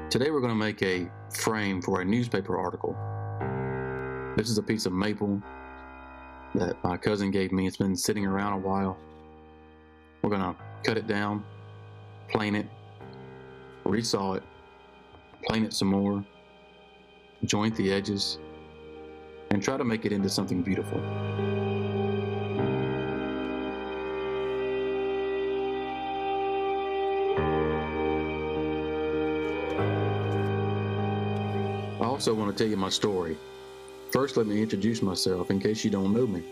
Today we're going to make a frame for a newspaper article. This is a piece of maple that my cousin gave me. It's been sitting around a while. We're going to cut it down, plane it, resaw it, plane it some more, joint the edges, and try to make it into something beautiful. I also want to tell you my story. First, let me introduce myself in case you don't know me.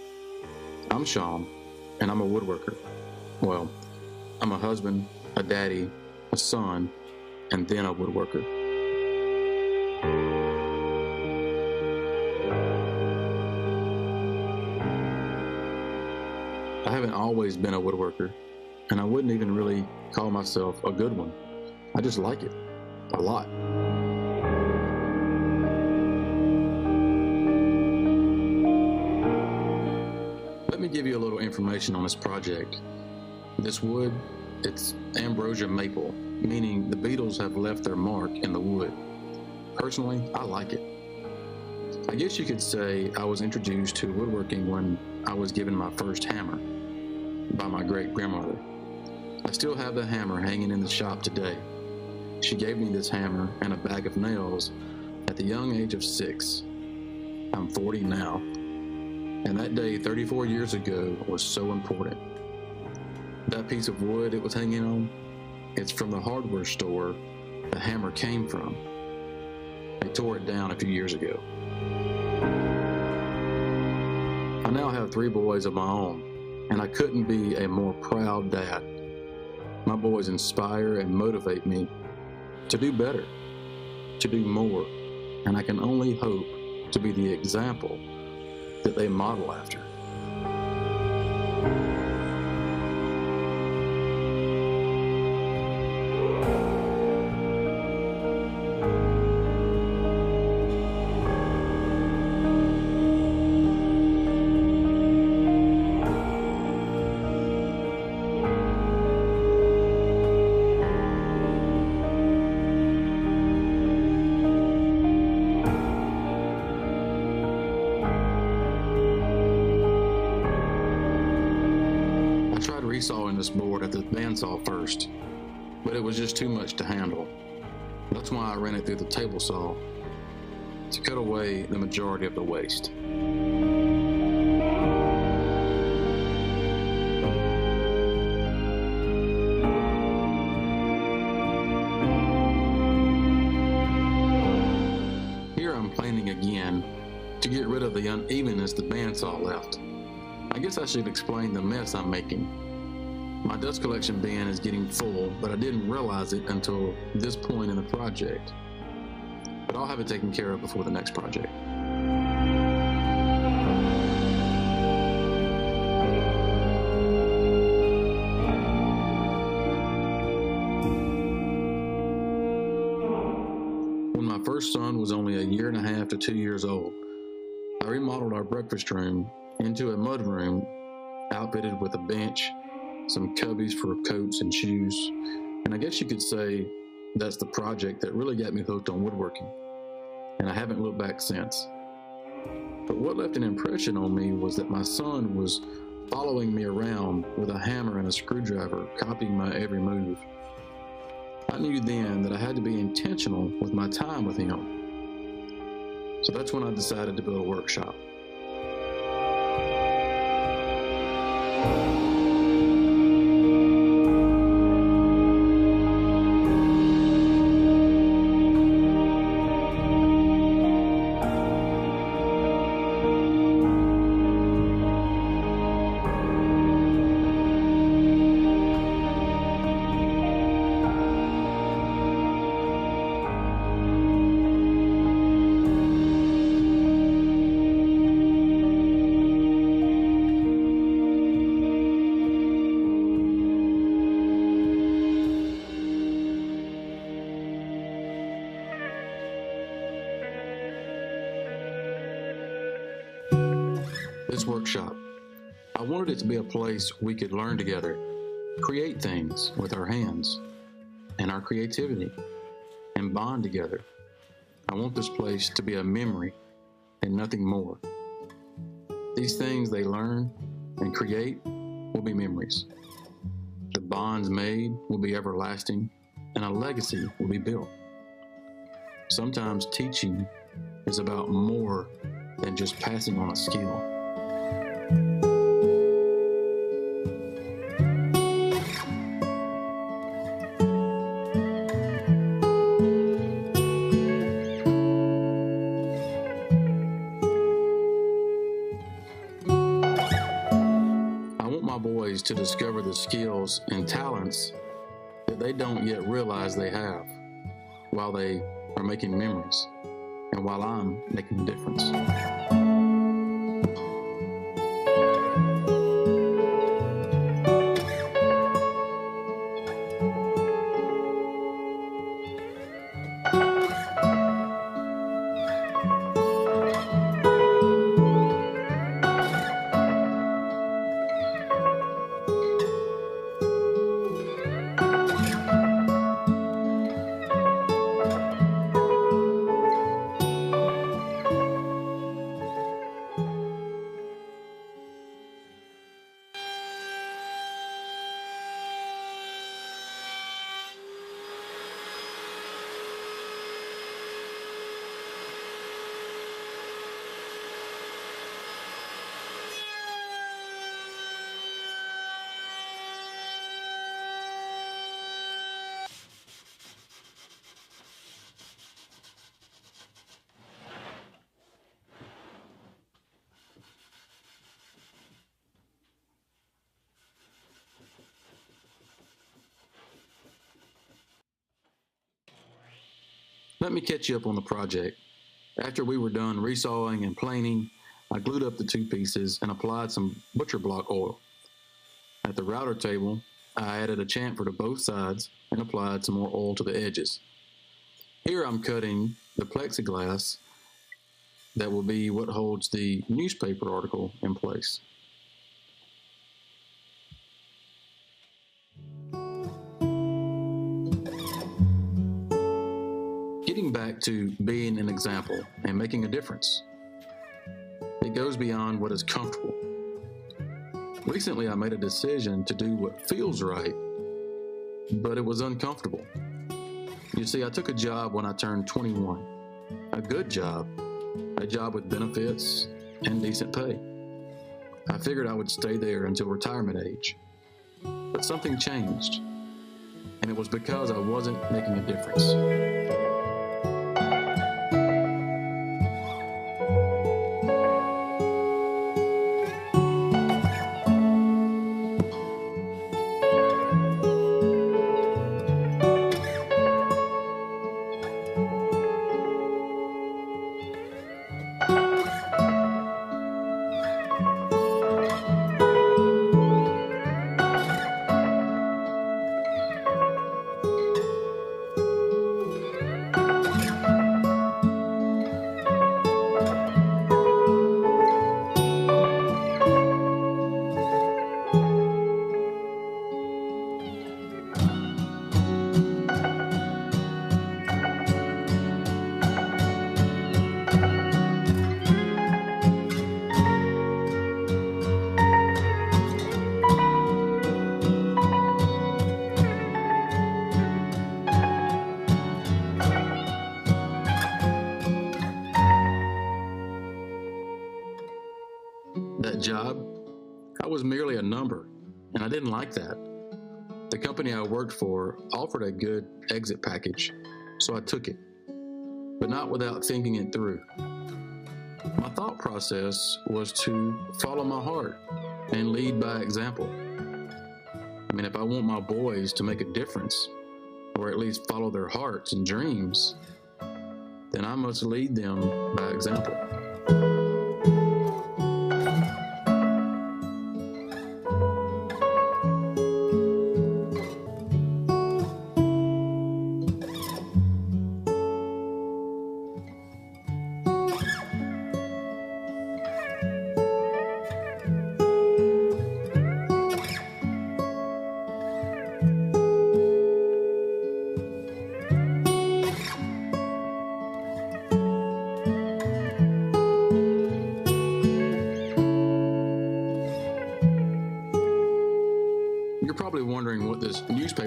I'm Sean, and I'm a woodworker. Well, I'm a husband, a daddy, a son, and then a woodworker. I haven't always been a woodworker, and I wouldn't even really call myself a good one. I just like it a lot. Let me give you a little information on this project. This wood, it's ambrosia maple, meaning the beetles have left their mark in the wood. Personally, I like it. I guess you could say I was introduced to woodworking when I was given my first hammer by my great-grandmother. I still have the hammer hanging in the shop today. She gave me this hammer and a bag of nails at the young age of 6. I'm 40 now. And that day, 34 years ago, was so important. That piece of wood it was hanging on, it's from the hardware store the hammer came from. They tore it down a few years ago. I now have 3 boys of my own, and I couldn't be a more proud dad. My boys inspire and motivate me to do better, to do more, and I can only hope to be the example that they model after. Resawing this board at the bandsaw first, but it was just too much to handle. That's why I ran it through the table saw to cut away the majority of the waste. Here I'm planing again to get rid of the unevenness the bandsaw left. I guess I should explain the mess I'm making. My dust collection bin is getting full, but I didn't realize it until this point in the project. But I'll have it taken care of before the next project. When my first son was only 1.5 to 2 years old, I remodeled our breakfast room into a mud room outfitted with a bench, some cubbies for coats and shoes, and I guess you could say that's the project that really got me hooked on woodworking, and I haven't looked back since. But what left an impression on me was that my son was following me around with a hammer and a screwdriver, copying my every move. I knew then that I had to be intentional with my time with him. So that's when I decided to build a workshop. This workshop, I wanted it to be a place we could learn together, create things with our hands and our creativity, and bond together. I want this place to be a memory and nothing more. These things they learn and create will be memories. The bonds made will be everlasting, and a legacy will be built. Sometimes teaching is about more than just passing on a skill. I want my boys to discover the skills and talents that they don't yet realize they have while they are making memories and while I'm making a difference. Let me catch you up on the project. After we were done resawing and planing, I glued up the two pieces and applied some butcher block oil. At the router table, I added a chamfer to both sides and applied some more oil to the edges. Here I'm cutting the plexiglass that will be what holds the newspaper article in place. Getting back to being an example and making a difference. It goes beyond what is comfortable. Recently, I made a decision to do what feels right, but it was uncomfortable. You see, I took a job when I turned 21, a good job, a job with benefits and decent pay. I figured I would stay there until retirement age, but something changed, and it was because I wasn't making a difference. That job, I was merely a number, and I didn't like that. The company I worked for offered a good exit package, so I took it, but not without thinking it through. My thought process was to follow my heart and lead by example. I mean, if I want my boys to make a difference, or at least follow their hearts and dreams, then I must lead them by example.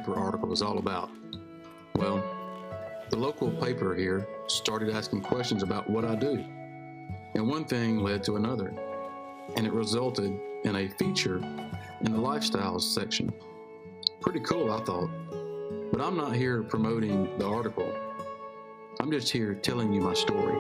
newspaper article is all about? Well, the local paper here started asking questions about what I do, and one thing led to another, and it resulted in a feature in the lifestyles section. Pretty cool, I thought. But I'm not here promoting the article. I'm just here telling you my story.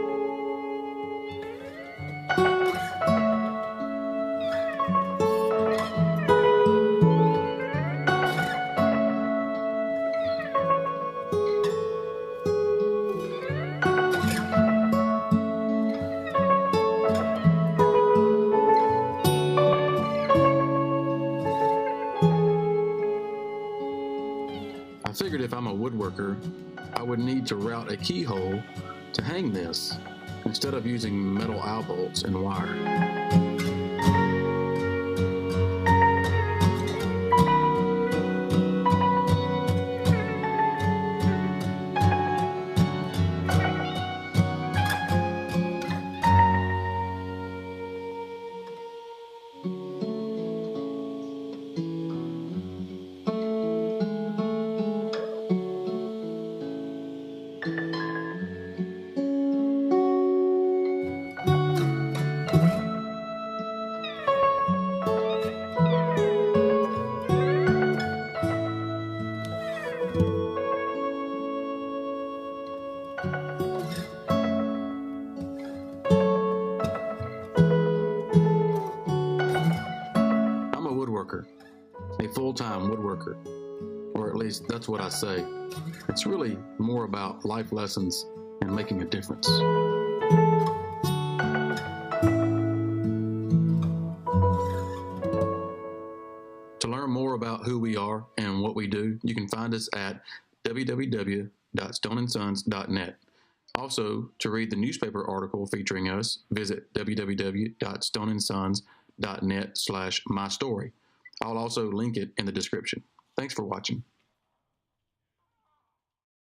I figured if I'm a woodworker, I would need to route a keyhole to hang this instead of using metal eye bolts and wire. I'm a woodworker, a full-time woodworker, or at least that's what I say. It's really more about life lessons and making a difference. To learn more about who we are and what we do, you can find us at www.stoneandsons.net. Also, to read the newspaper article featuring us, visit www.stoneandsons.net/mystory. I'll also link it in the description. Thanks for watching.